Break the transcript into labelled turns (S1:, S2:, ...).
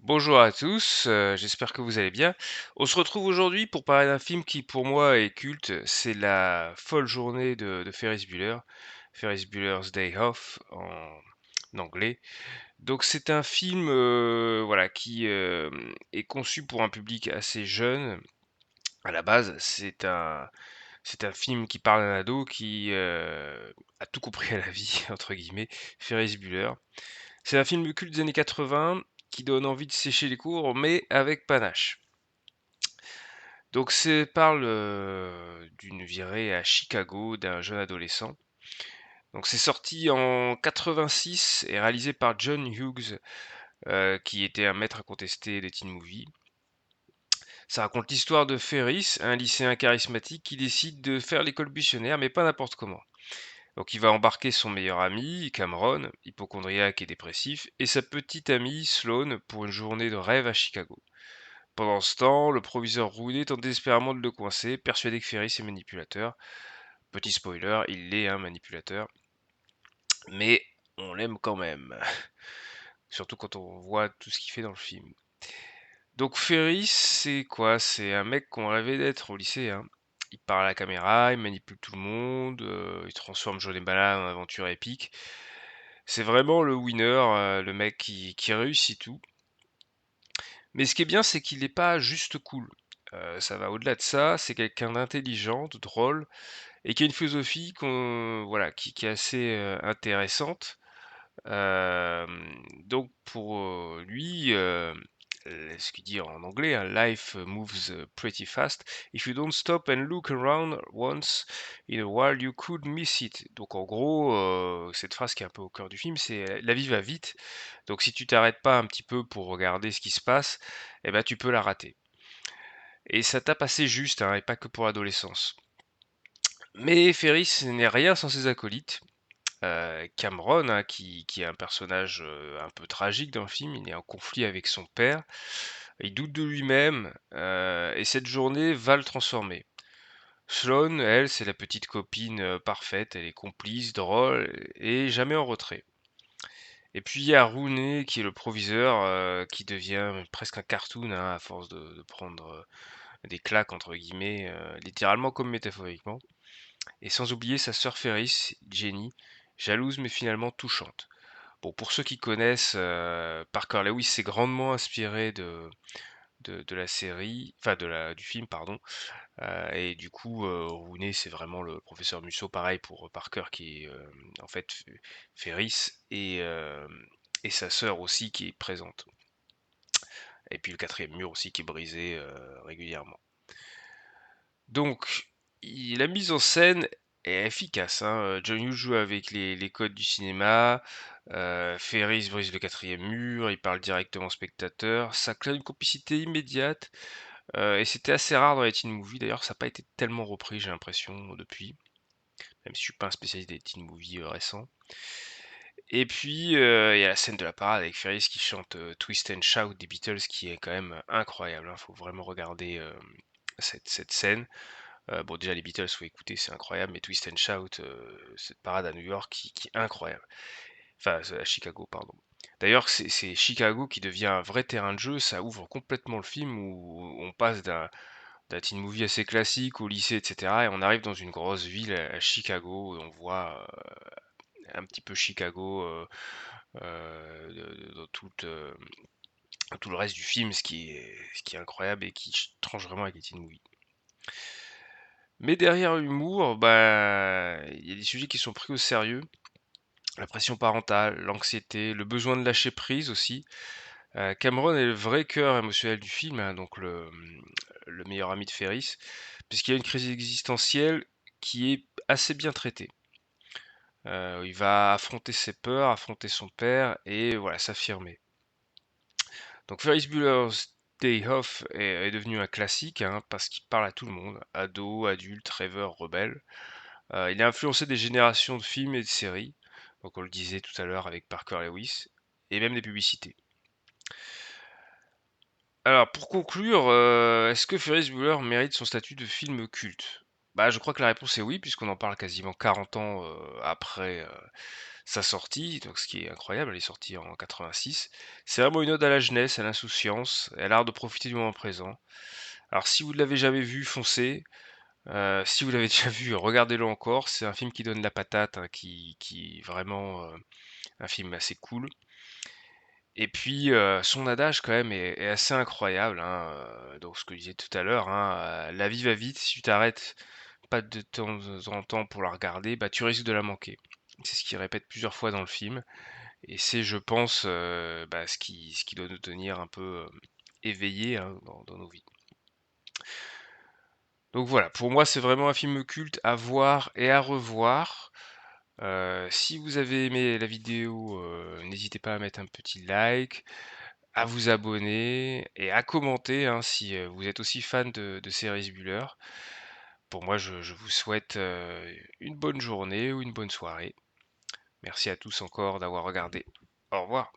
S1: Bonjour à tous, j'espère que vous allez bien. On se retrouve aujourd'hui pour parler d'un film qui pour moi est culte, c'est La folle journée de Ferris Bueller, Ferris Bueller's Day Off en anglais. Donc c'est un film, voilà qui, est conçu pour un public assez jeune. À la base, c'est un film qui parle d'un ado qui, a tout compris à la vie entre guillemets, Ferris Bueller. C'est un film culte des années 80 qui donne envie de sécher les cours, mais avec panache. Donc c'est parle d'une virée à Chicago d'un jeune adolescent. Donc c'est sorti en 86 et réalisé par John Hughes, qui était un maître incontesté des teen movies. Ça raconte l'histoire de Ferris, un lycéen charismatique qui décide de faire l'école buissonnaire, mais pas n'importe comment. Donc il va embarquer son meilleur ami, Cameron, hypocondriaque et dépressif, et sa petite amie, Sloane, pour une journée de rêve à Chicago. Pendant ce temps, le proviseur Rooney tente désespérément de le coincer, persuadé que Ferris est manipulateur. Petit spoiler, il est un manipulateur, mais on l'aime quand même. Surtout quand on voit tout ce qu'il fait dans le film. Donc Ferris, c'est quoi? C'est un mec qu'on rêvait d'être au lycée, hein. Il parle à la caméra, il manipule tout le monde, il transforme Joe Bala en aventure épique. C'est vraiment le winner, le mec qui réussit tout. Mais ce qui est bien, c'est qu'il n'est pas juste cool. Ça va au-delà de ça, c'est quelqu'un d'intelligent, de drôle, et qui a une philosophie voilà, qui est assez intéressante. Donc pour lui, ce qu'il dit en anglais, hein, life moves pretty fast. If you don't stop and look around once in a while, you could miss it. Donc en gros, cette phrase qui est un peu au cœur du film, c'est la vie va vite. Donc si tu t'arrêtes pas un petit peu pour regarder ce qui se passe, eh ben tu peux la rater. Et ça tape assez juste, hein, et pas que pour l'adolescence. Mais Ferris n'est rien sans ses acolytes. Cameron, hein, qui est un personnage un peu tragique dans le film, il est en conflit avec son père, il doute de lui-même, et cette journée va le transformer. Sloane, elle, c'est la petite copine parfaite, elle est complice, drôle et jamais en retrait. Et puis il y a Rooney qui est le proviseur, qui devient presque un cartoon, hein, à force de prendre des claques entre guillemets, littéralement comme métaphoriquement. Et sans oublier sa sœur Ferris, Jenny, jalouse mais finalement touchante. Bon, pour ceux qui connaissent, Parker Lewis s'est grandement inspiré de la série, enfin du film, pardon. Et du coup, Rooney, c'est vraiment le professeur Musso, pareil pour Parker qui est en fait Ferris et sa sœur aussi qui est présente. Et puis le quatrième mur aussi qui est brisé régulièrement. Donc, la mise en scène est efficace, hein. John Hughes joue avec les codes du cinéma. Ferris brise le quatrième mur, il parle directement au spectateur. Ça crée une complicité immédiate. Et c'était assez rare dans les teen movies. D'ailleurs, ça n'a pas été tellement repris, j'ai l'impression, depuis. Même si je suis pas un spécialiste des teen movies récents. Et puis, il y a la scène de la parade avec Ferris qui chante Twist and Shout des Beatles, qui est quand même incroyable, hein. Faut vraiment regarder cette scène. Bon, déjà les Beatles, faut écouter, c'est incroyable, mais Twist and Shout, cette parade à New York qui est incroyable. Enfin, c'est à Chicago, pardon. D'ailleurs, c'est Chicago qui devient un vrai terrain de jeu, ça ouvre complètement le film où on passe d'un teen movie assez classique au lycée, etc. Et on arrive dans une grosse ville à Chicago, et on voit un petit peu Chicago dans tout le reste du film, ce qui est incroyable et qui tranche vraiment avec les teen movies. Mais derrière l'humour, bah, il y a des sujets qui sont pris au sérieux. La pression parentale, l'anxiété, le besoin de lâcher prise aussi. Cameron est le vrai cœur émotionnel du film, hein, donc le meilleur ami de Ferris, puisqu'il y a une crise existentielle qui est assez bien traitée. Il va affronter ses peurs, affronter son père et voilà, s'affirmer. Donc Ferris Bueller's Day Off est devenu un classique, hein, parce qu'il parle à tout le monde, ados, adultes, rêveurs, rebelles. Il a influencé des générations de films et de séries, donc on le disait tout à l'heure avec Parker Lewis, et même des publicités. Alors pour conclure, est-ce que Ferris Bueller mérite son statut de film culte? Bah, je crois que la réponse est oui, puisqu'on en parle quasiment 40 ans, après, sa sortie, donc ce qui est incroyable. Elle est sortie en 86. C'est vraiment une ode à la jeunesse, à l'insouciance et à l'art de profiter du moment présent. Alors si vous ne l'avez jamais vu, foncez. Si vous l'avez déjà vu, regardez-le encore. C'est un film qui donne la patate, hein, qui est vraiment, un film assez cool. Et puis, son adage quand même est assez incroyable, hein, donc ce que je disais tout à l'heure, hein, la vie va vite, si tu t'arrêtes pas de temps en temps pour la regarder, bah, tu risques de la manquer. C'est ce qu'il répète plusieurs fois dans le film et c'est, je pense, bah, ce qui doit nous tenir un peu, éveillés, hein, dans nos vies. Donc voilà, pour moi, c'est vraiment un film culte à voir et à revoir. Si vous avez aimé la vidéo, n'hésitez pas à mettre un petit like, à vous abonner et à commenter, hein, si, vous êtes aussi fan de Ferris Bueller. Pour moi, je vous souhaite, une bonne journée ou une bonne soirée. Merci à tous encore d'avoir regardé. Au revoir.